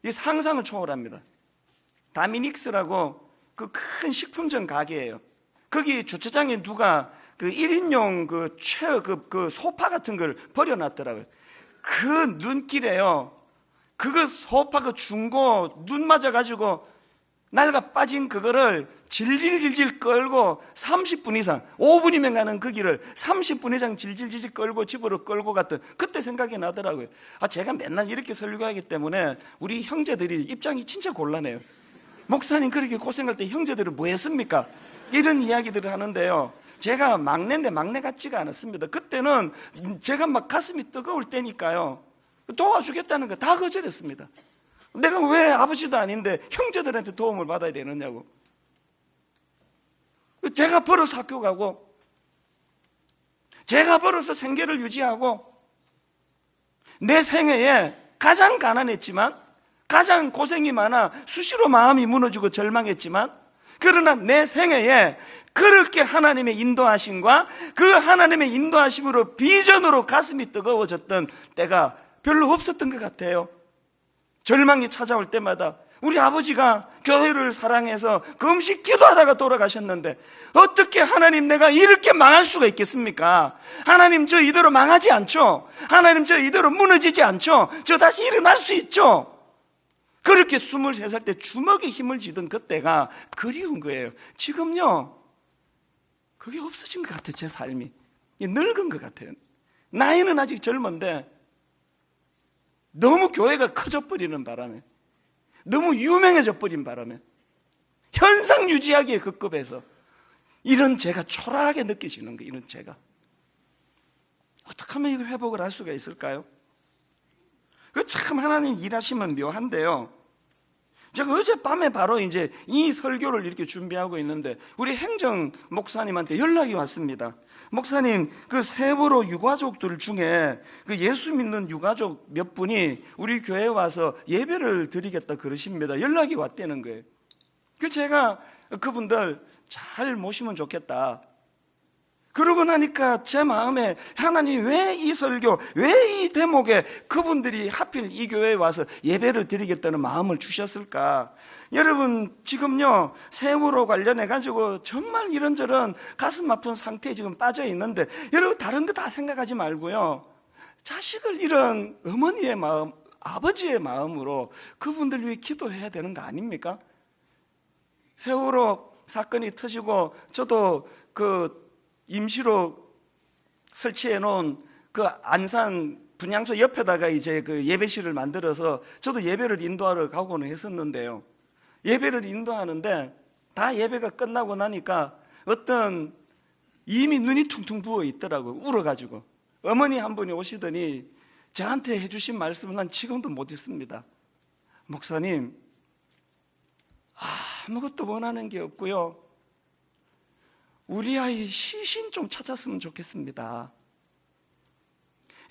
이 상상을 초월합니다. 다미닉스라고 그 큰 식품점 가게예요. 거기 주차장에 누가 그 1인용 그 소파 같은 걸 버려놨더라고요. 그 눈길에요, 그거 소파 그 중고 눈 맞아가지고 낡아 빠진 그거를 질질질질 끌고 30분 이상, 5분이면 가는 그 길을 30분 이상 질질질질 끌고 집으로 끌고 갔던 그때 생각이 나더라고요. 제가 맨날 이렇게 설교하기 때문에 우리 형제들이 입장이 진짜 곤란해요. 목사님 그렇게 고생할 때 형제들은 뭐 했습니까? 이런 이야기들을 하는데요, 제가 막내인데 막내 같지가 않았습니다. 그때는 제가 막 가슴이 뜨거울 때니까요, 도와주겠다는 거 다 거절했습니다. 내가 왜 아버지도 아닌데 형제들한테 도움을 받아야 되느냐고. 제가 벌어서 학교 가고 제가 벌어서 생계를 유지하고 내 생애에 가장 가난했지만 가장 고생이 많아 수시로 마음이 무너지고 절망했지만 그러나 내 생애에 그렇게 하나님의 인도하심과 그 하나님의 인도하심으로 비전으로 가슴이 뜨거워졌던 때가 별로 없었던 것 같아요. 절망이 찾아올 때마다 우리 아버지가 교회를 사랑해서 금식 기도하다가 돌아가셨는데 어떻게 하나님 내가 이렇게 망할 수가 있겠습니까? 하나님 저 이대로 망하지 않죠? 하나님 저 이대로 무너지지 않죠? 저 다시 일어날 수 있죠? 그렇게 23살 때 주먹에 힘을 쥐던 그때가 그리운 거예요. 지금요, 그게 없어진 것 같아요. 제 삶이 늙은 것 같아요. 나이는 아직 젊은데 너무 교회가 커져 버리는 바람에, 너무 유명해져 버린 바람에 현상 유지하기에 급급해서 이런 죄가 초라하게 느껴지는 거예요. 이런 죄가 어떻게 하면 이걸 회복을 할 수가 있을까요? 그 참 하나님 일하시면 묘한데요. 제가 어젯밤에 바로 이제 이 설교를 이렇게 준비하고 있는데 우리 행정 목사님한테 연락이 왔습니다. 목사님, 그 세월호 유가족들 중에 그 예수 믿는 유가족 몇 분이 우리 교회에 와서 예배를 드리겠다 그러십니다. 연락이 왔다는 거예요. 그 제가 그분들 잘 모시면 좋겠다. 그러고 나니까 제 마음에 하나님이 왜 이 설교, 왜 이 대목에 그분들이 하필 이 교회에 와서 예배를 드리겠다는 마음을 주셨을까? 여러분, 지금요, 세월호 관련해가지고 정말 이런저런 가슴 아픈 상태에 지금 빠져 있는데, 여러분, 다른 거 다 생각하지 말고요, 자식을 잃은 어머니의 마음, 아버지의 마음으로 그분들 위해 기도해야 되는 거 아닙니까? 세월호 사건이 터지고, 저도 그 임시로 설치해 놓은 그 안산 분향소 옆에다가 이제 그 예배실을 만들어서 저도 예배를 인도하러 가고는 했었는데요. 예배를 인도하는데 다 예배가 끝나고 나니까 어떤 이미 눈이 퉁퉁 부어 있더라고요. 울어가지고. 어머니 한 분이 오시더니 저한테 해주신 말씀은 난 지금도 못 잊습니다. 목사님, 아무것도 원하는 게 없고요. 우리 아이 시신 좀 찾았으면 좋겠습니다.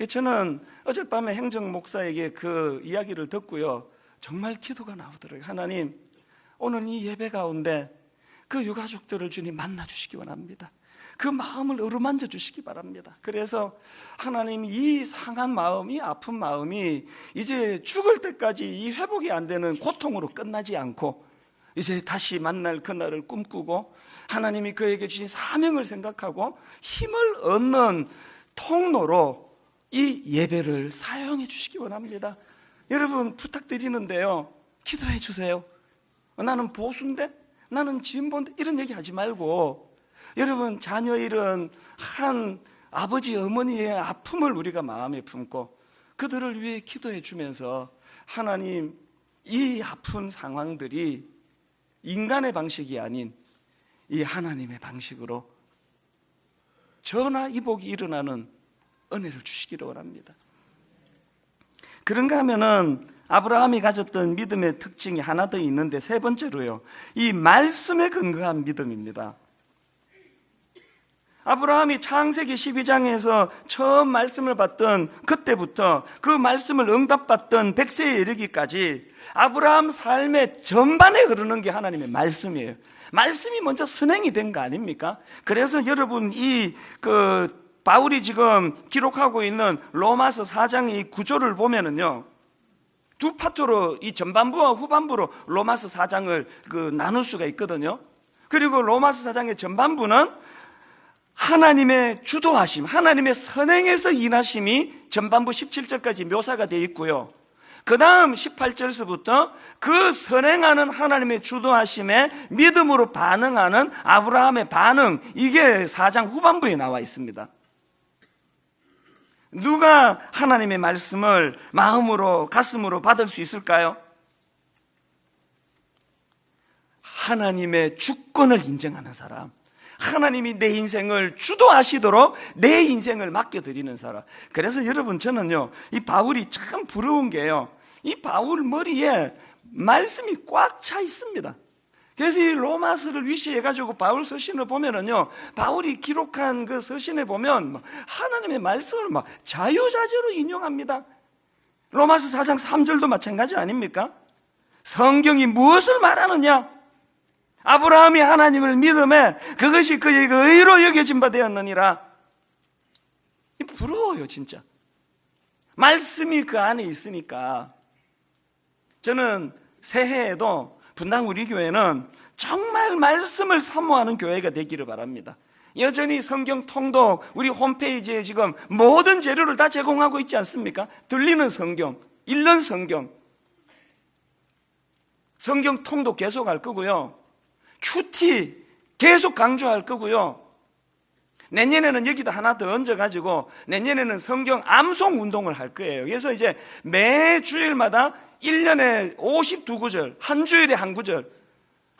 저는 어젯밤에 행정 목사에게 그 이야기를 듣고요, 정말 기도가 나오더라고요. 하나님, 오늘 이 예배 가운데 그 유가족들을 주님 만나 주시기 원합니다. 그 마음을 어루만져 주시기 바랍니다. 그래서 하나님, 이 상한 마음, 이 아픈 마음이 이제 죽을 때까지 이 회복이 안 되는 고통으로 끝나지 않고 이제 다시 만날 그날을 꿈꾸고 하나님이 그에게 주신 사명을 생각하고 힘을 얻는 통로로 이 예배를 사용해 주시기 원합니다. 여러분, 부탁드리는데요, 기도해 주세요. 나는 보수인데, 나는 진보인데, 이런 얘기 하지 말고, 여러분, 자녀 잃은 한 아버지 어머니의 아픔을 우리가 마음에 품고 그들을 위해 기도해 주면서, 하나님, 이 아픈 상황들이 인간의 방식이 아닌 이 하나님의 방식으로 전화이복이 일어나는 은혜를 주시기를 원합니다. 그런가 하면은 아브라함이 가졌던 믿음의 특징이 하나 더 있는데, 세 번째로요, 이 말씀에 근거한 믿음입니다. 아브라함이 창세기 12장에서 처음 말씀을 받던 그때부터 그 말씀을 응답받던 100세에 이르기까지 아브라함 삶의 전반에 흐르는 게 하나님의 말씀이에요. 말씀이 먼저 선행이 된 거 아닙니까? 그래서 여러분, 바울이 지금 기록하고 있는 로마서 4장의 이 구조를 보면은요, 두 파트로, 이 전반부와 후반부로 로마서 4장을 나눌 수가 있거든요. 그리고 로마서 4장의 전반부는 하나님의 주도하심, 하나님의 선행에서 인하심이 전반부 17절까지 묘사가 되어 있고요, 그 다음 18절서부터 그 선행하는 하나님의 주도하심에 믿음으로 반응하는 아브라함의 반응, 이게 4장 후반부에 나와 있습니다. 누가 하나님의 말씀을 마음으로, 가슴으로 받을 수 있을까요? 하나님의 주권을 인정하는 사람, 하나님이 내 인생을 주도하시도록 내 인생을 맡겨드리는 사람. 그래서 여러분, 저는요, 이 바울이 참 부러운 게요, 이 바울 머리에 말씀이 꽉 차 있습니다. 그래서 이 로마서를 위시해가지고 바울 서신을 보면은요, 바울이 기록한 그 서신에 보면 하나님의 말씀을 막 자유자재로 인용합니다. 로마서 4장 3절도 마찬가지 아닙니까? 성경이 무엇을 말하느냐? 아브라함이 하나님을 믿음에 그것이 그에게 의로 여겨진 바 되었느니라. 부러워요, 진짜. 말씀이 그 안에 있으니까. 저는 새해에도 분당 우리 교회는 정말 말씀을 사모하는 교회가 되기를 바랍니다. 여전히 성경 통독, 우리 홈페이지에 지금 모든 재료를 다 제공하고 있지 않습니까? 들리는 성경, 읽는 성경, 성경 통독 계속할 거고요, 큐티 계속 강조할 거고요, 내년에는 여기다 하나 더 얹어가지고 내년에는 성경 암송 운동을 할 거예요. 그래서 이제 매 주일마다 1년에 52구절, 한 주일에 한 구절,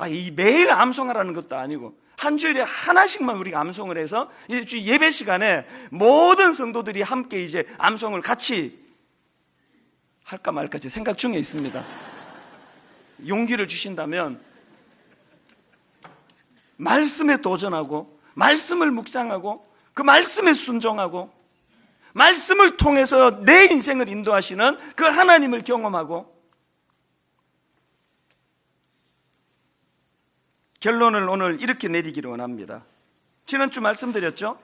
이 매일 암송하라는 것도 아니고 한 주일에 하나씩만 우리가 암송을 해서 예배 시간에 모든 성도들이 함께 이제 암송을 같이 할까 말까 제 생각 중에 있습니다. 용기를 주신다면 말씀에 도전하고, 말씀을 묵상하고, 그 말씀에 순종하고, 말씀을 통해서 내 인생을 인도하시는 그 하나님을 경험하고, 결론을 오늘 이렇게 내리기를 원합니다. 지난주 말씀드렸죠?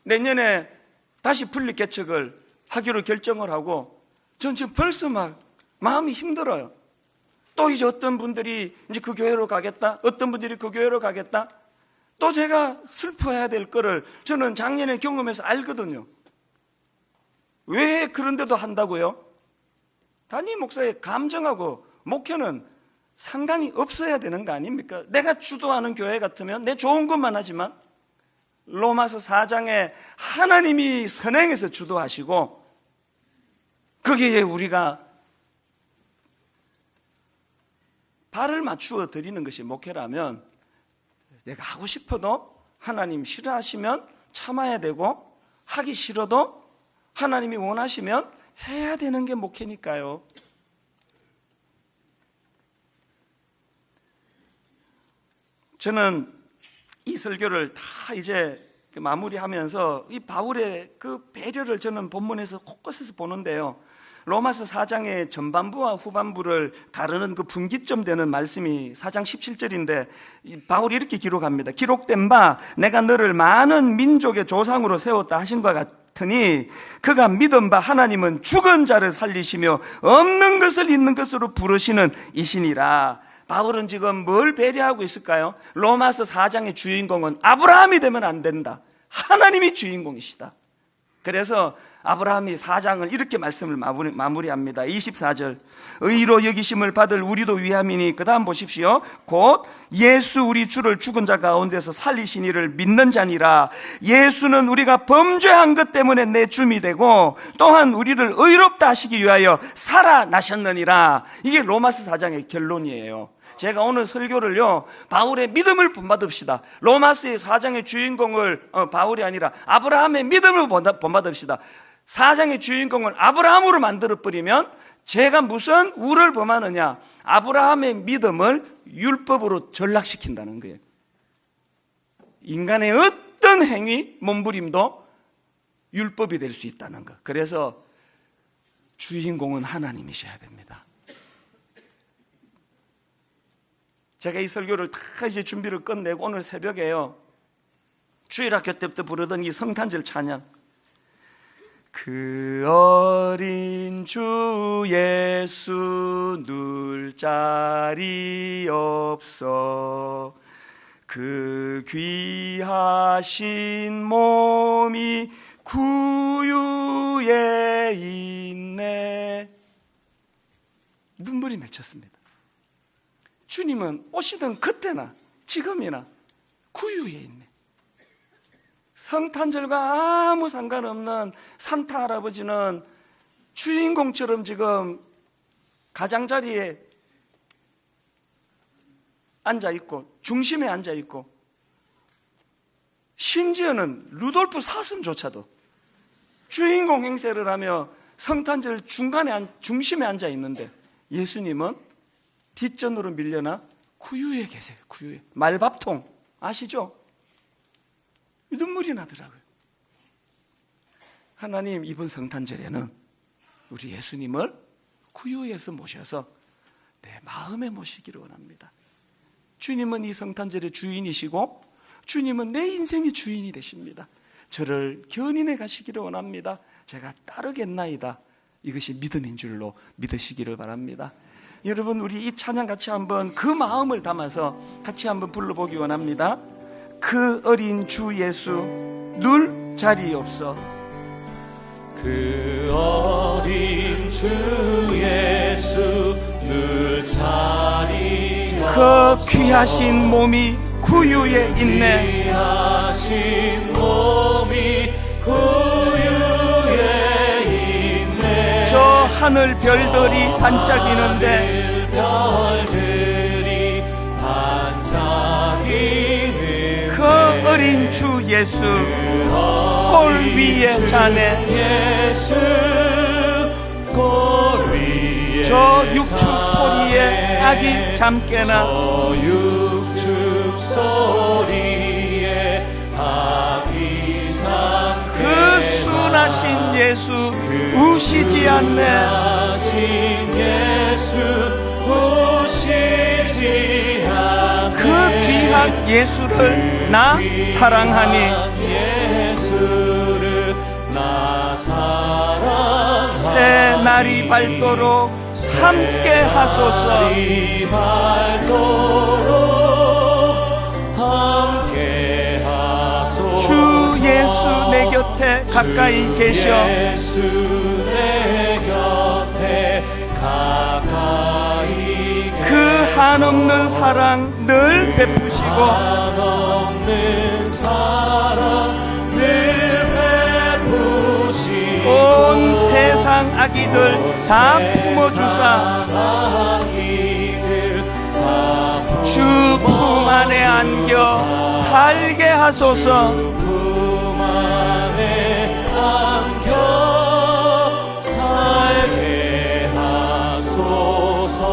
내년에 다시 분리 개척을 하기로 결정을 하고, 전 지금 벌써 막 마음이 힘들어요. 또 이제 어떤 분들이 이제 그 교회로 가겠다, 어떤 분들이 그 교회로 가겠다, 또 제가 슬퍼해야 될 거를 저는 작년에 경험해서 알거든요. 왜 그런데도 한다고요? 담임 목사의 감정하고 목회는 상관이 없어야 되는 거 아닙니까? 내가 주도하는 교회 같으면 내 좋은 것만 하지만, 로마서 4장에 하나님이 선행해서 주도하시고 거기에 우리가 발을 맞추어 드리는 것이 목회라면, 내가 하고 싶어도 하나님 싫어하시면 참아야 되고, 하기 싫어도 하나님이 원하시면 해야 되는 게 목회니까요. 저는 이 설교를 다 이제 마무리하면서 이 바울의 그 배려를 저는 본문에서 곳곳에서 보는데요, 로마서 4장의 전반부와 후반부를 가르는 그 분기점 되는 말씀이 4장 17절인데 바울이 이렇게 기록합니다. 기록된 바 내가 너를 많은 민족의 조상으로 세웠다 하신 것 같으니 그가 믿은 바 하나님은 죽은 자를 살리시며 없는 것을 있는 것으로 부르시는 이시니라. 바울은 지금 뭘 배려하고 있을까요? 로마서 4장의 주인공은 아브라함이 되면 안 된다. 하나님이 주인공이시다. 그래서 아브라함이 4장을 이렇게 말씀을 마무리합니다. 24절, 의로 여기심을 받을 우리도 위함이니, 그 다음 보십시오. 곧 예수 우리 주를 죽은 자 가운데서 살리신 이를 믿는 자니라. 예수는 우리가 범죄한 것 때문에 내 줌이 되고 또한 우리를 의롭다 하시기 위하여 살아나셨느니라. 이게 로마서 4장의 결론이에요. 제가 오늘 설교를요, 바울의 믿음을 본받읍시다. 로마서의 4장의 주인공을 바울이 아니라 아브라함의 믿음을 본받읍시다. 4장의 주인공을 아브라함으로 만들어버리면 제가 무슨 우를 범하느냐? 아브라함의 믿음을 율법으로 전락시킨다는 거예요. 인간의 어떤 행위, 몸부림도 율법이 될 수 있다는 것. 그래서 주인공은 하나님이셔야 됩니다. 제가 이 설교를 다 이제 준비를 끝내고 오늘 새벽에요, 주일학교 때부터 부르던 이 성탄절 찬양, 그 어린 주 예수 누울 자리 없어 그 귀하신 몸이 구유에 있네. 눈물이 맺혔습니다. 주님은 오시던 그때나 지금이나 구유에 있네. 성탄절과 아무 상관없는 산타 할아버지는 주인공처럼 지금 가장자리에 앉아있고 중심에 앉아있고, 심지어는 루돌프 사슴조차도 주인공 행세를 하며 성탄절 중심에 앉아있는데 예수님은 뒷전으로 밀려나 구유에 계세요. 구유에. 말밥통 아시죠? 눈물이 나더라고요. 하나님, 이번 성탄절에는 우리 예수님을 구유에서 모셔서 내 마음에 모시기를 원합니다. 주님은 이 성탄절의 주인이시고 주님은 내 인생의 주인이 되십니다. 저를 견인해 가시기를 원합니다. 제가 따르겠나이다. 이것이 믿음인 줄로 믿으시기를 바랍니다. 여러분, 우리 이 찬양 같이 한번 그 마음을 담아서 같이 한번 불러보기 원합니다. 그 어린 주 예수 누울 자리 없어. 그 어린 주 예수 누울 자리 없어. 그 귀하신 몸이 구유에 있네. 귀하신 몸이 구유에 있네. 저 하늘 별들이 반짝이는데, 별들이 반짝이는 그 어린 주 예수 골 위에 자네. 예수 골 위에 저 육축 소리에 아기 잠깨나. 저 육축 소리에 아기 잠깨나. 그 순하신 예수 우시지 않네. 예수 우시지 않네. 그 귀한 예수를 나 사랑하니. 예수를 나 사랑하니. 새 날이 밝도록 함께 하소서. 날이 밝도록 함께 하소서. 주 예수 내 곁에 가까이 계셔. 예수 내 곁에 가까이 그 한없는 사랑 늘 베푸시고, 한없는 사랑 늘 베푸시고, 온 세상 아기들 다 품어주사 주 품 안에 안겨 살게 하소서. 품 안에 안겨 살게 하소서.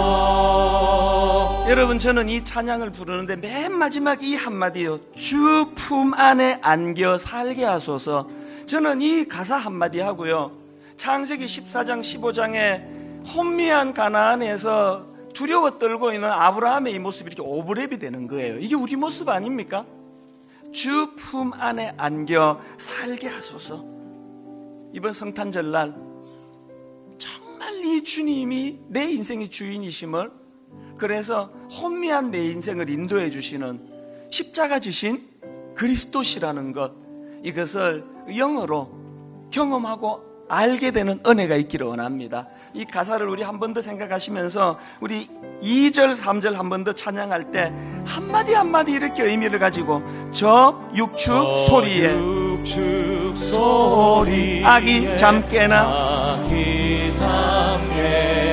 여러분, 여러분, 저는 이 찬양을 부르는데 맨 마지막 이 한마디요, 주 품 안에 안겨 살게 하소서. 저는 이 가사 한마디 하고요, 창세기 14장 15장에 혼미한 가나안에서 두려워 떨고 있는 아브라함의 이 모습이 이렇게 오버랩이 되는 거예요. 이게 우리 모습 아닙니까? 주 품 안에 안겨 살게 하소서. 이번 성탄절날 정말 이 주님이 내 인생의 주인이심을, 그래서 혼미한 내 인생을 인도해 주시는 십자가 지신 그리스도시라는 것, 이것을 영어로 경험하고 알게 되는 은혜가 있기를 원합니다. 이 가사를 우리 한 번 더 생각하시면서 우리 2절 3절 한 번 더 찬양할 때 한마디 한마디 이렇게 의미를 가지고, 저 육축 소리에 아기 잠 깨나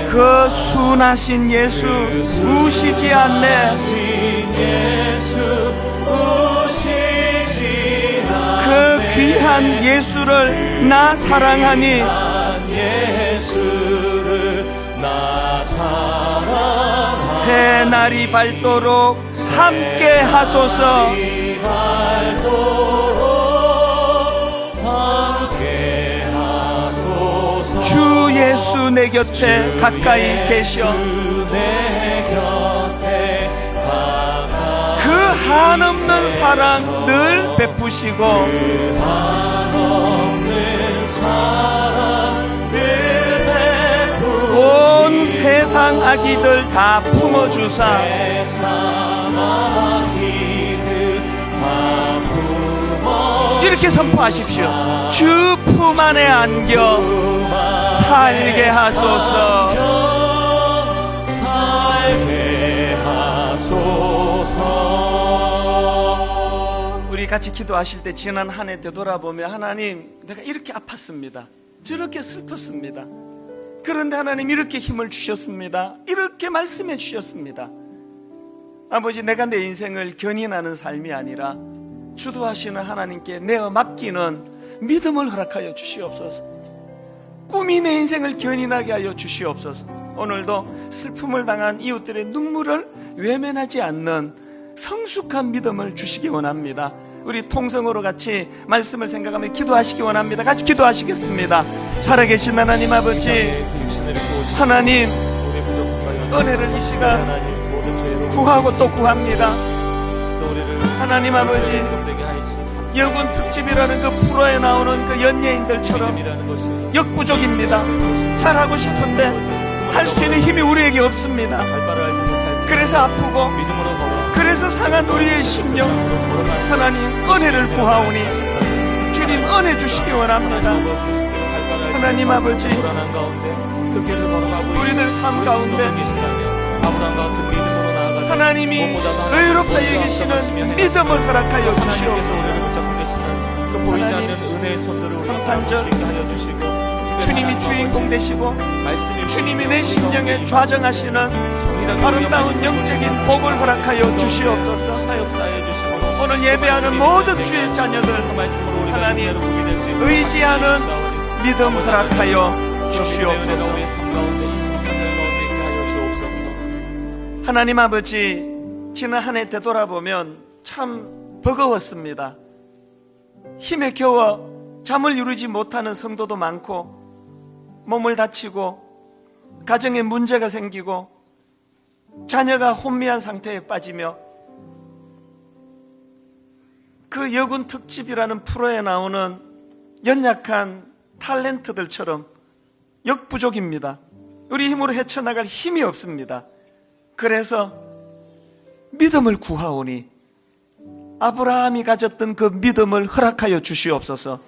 그 순하신 예수 우시지 않네. 그 귀한 예수를 나 사랑하니 새 날이 밝도록 함께 하소서. 주 예수 내 곁에 가까이 계셔. 그 한없는 사랑 늘 베푸시고, 온 세상 아기들 다 품어주사 이렇게 선포하십시오. 주 품 안에 안겨 살게 하소서. 우리 같이 기도하실 때 지난 한 해 되돌아보며, 하나님, 내가 이렇게 아팠습니다. 저렇게 슬펐습니다. 그런데 하나님 이렇게 힘을 주셨습니다. 이렇게 말씀해 주셨습니다. 아버지, 내가 내 인생을 견인하는 삶이 아니라 주도하시는 하나님께 내어 맡기는 믿음을 허락하여 주시옵소서. 꿈이 내 인생을 견인하게 하여 주시옵소서. 오늘도 슬픔을 당한 이웃들의 눈물을 외면하지 않는 성숙한 믿음을 주시기 원합니다. 우리 통성으로 같이 말씀을 생각하며 기도하시기 원합니다. 같이 기도하시겠습니다. 살아계신 하나님 아버지, 하나님 은혜를 이 시간 구하고 또 구합니다. 하나님 아버지, 여군 특집이라는 그 프로에 나오는 그 연예인들처럼 역부족입니다. 잘하고 싶은데 할 수 있는 힘이 우리에게 없습니다. 그래서 아프고, 그래서 상한 우리의 심령, 하나님 은혜를 구하오니 주님 은혜 주시기 원합니다. 하나님 아버지, 우리들 삶 가운데 하나님이 의롭다 여기시는 믿음을 허락하여 주시옵소서. 보이지 않는 은혜의 손들을 성탄절 주님이 주인공 되시고 주님이 내 심령에 좌정하시는 아름다운 영적인 복을 허락하여 주시옵소서. 오늘 예배하는 모든 주의 자녀들, 하나님 의지하는 믿음 허락하여 주시옵소서. 하나님 아버지, 지난 한 해 되돌아보면 참 버거웠습니다. 힘에 겨워 잠을 이루지 못하는 성도도 많고, 몸을 다치고 가정에 문제가 생기고 자녀가 혼미한 상태에 빠지며, 그 여군 특집이라는 프로에 나오는 연약한 탤런트들처럼 역부족입니다. 우리 힘으로 헤쳐나갈 힘이 없습니다. 그래서 믿음을 구하오니 아브라함이 가졌던 그 믿음을 허락하여 주시옵소서.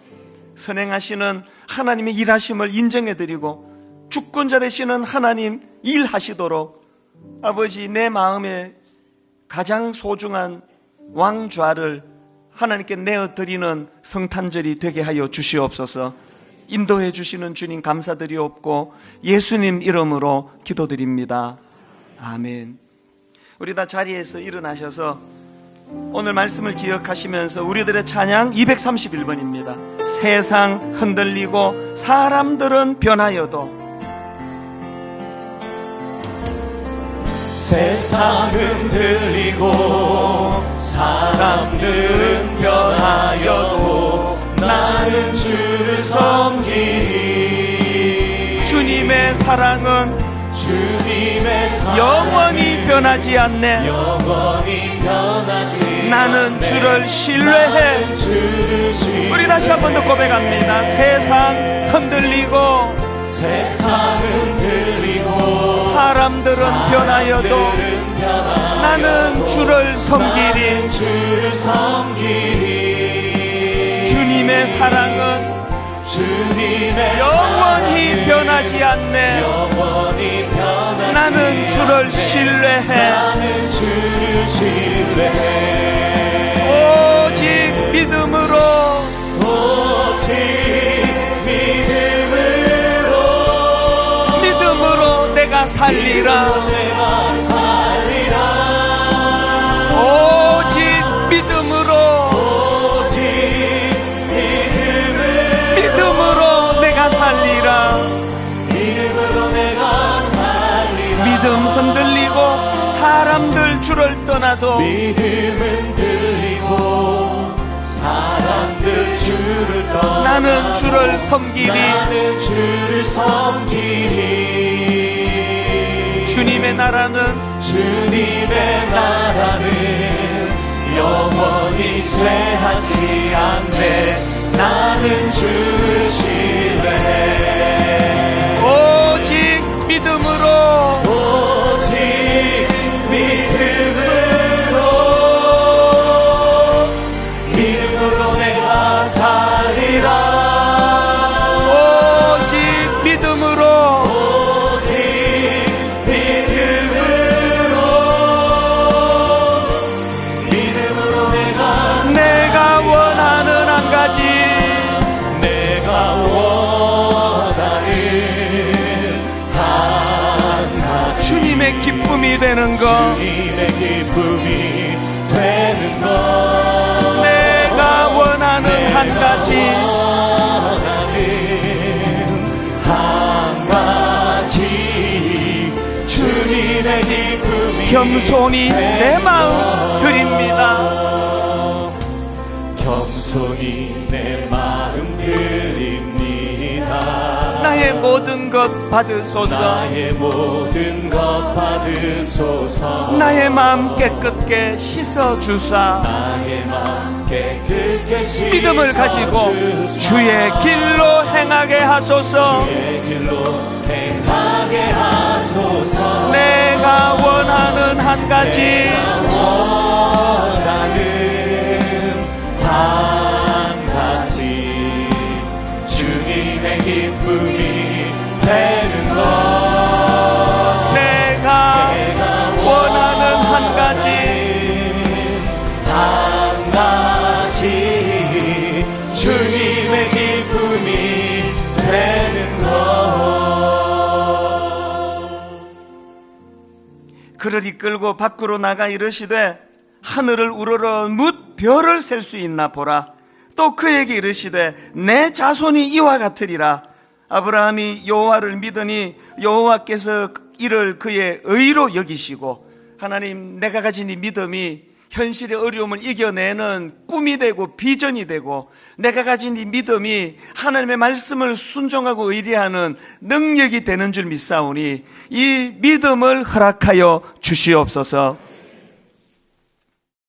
선행하시는 하나님의 일하심을 인정해드리고 주권자 되시는 하나님 일하시도록 아버지, 내 마음에 가장 소중한 왕좌를 하나님께 내어드리는 성탄절이 되게 하여 주시옵소서. 인도해 주시는 주님 감사드리옵고 예수님 이름으로 기도드립니다. 아멘. 우리 다 자리에서 일어나셔서 오늘 말씀을 기억하시면서 우리들의 찬양 231번입니다. 세상 흔들리고 사람들은 변하여도 세상은 들리고 사람들은 변하여도 나는 주를 섬기리. 주님의 사랑은 영원히 변하지 않네. 나는 주를 신뢰해. 우리 다시 한 번 더 고백합니다. 세상 흔들리고 사람들은 변하여도 나는 주를 섬기리. 주님의 사랑은 영원히 변하지 않네. 나는 주를 신뢰해. 오직 믿음으로 내가 살리라. 오직 믿음으로 내가 살리라. 믿음 흔들리고 사람들 주를 떠나도 나는 주를 섬기리. 주님의 나라는 영원히 쇠하지 않네. 나는 주를 신뢰해. 오직 믿음으로 내가 살리라. 오직 믿음으로 내가 원하는 한 가지, 주님의 기쁨이 되는 것. 내가 원하는 한 가지, 주님의 기쁨이 겸손히 내 마음 드립니다. 겸손히 내 마음 드립니다. 나의 모든 것 받으소서. 나의 모든 것 받으소서. 나의 마음 깨끗게 씻어주사. 나의 마음 깨끗게 씻어주소서. 믿음을 가지고 주의 길로 행하게 하소서. 주의 길로 행하게 하소서. 내가 원하는 한 가지, 한 가지, 주님의 기쁨이 되는 것. 내가 원하는 한 가지, 한 가지, 주님의 기쁨이 되는 것. 그를 이끌고 밖으로 나가 이르시되 하늘을 우러러 뭇 별을 셀 수 있나 보라. 또 그에게 이르시되 내 자손이 이와 같으리라. 아브라함이 여호와를 믿으니 여호와께서 이를 그의 의로 여기시고. 하나님, 내가 가진 이 믿음이 현실의 어려움을 이겨내는 꿈이 되고 비전이 되고, 내가 가진 이 믿음이 하나님의 말씀을 순종하고 의리하는 능력이 되는 줄 믿사오니 이 믿음을 허락하여 주시옵소서.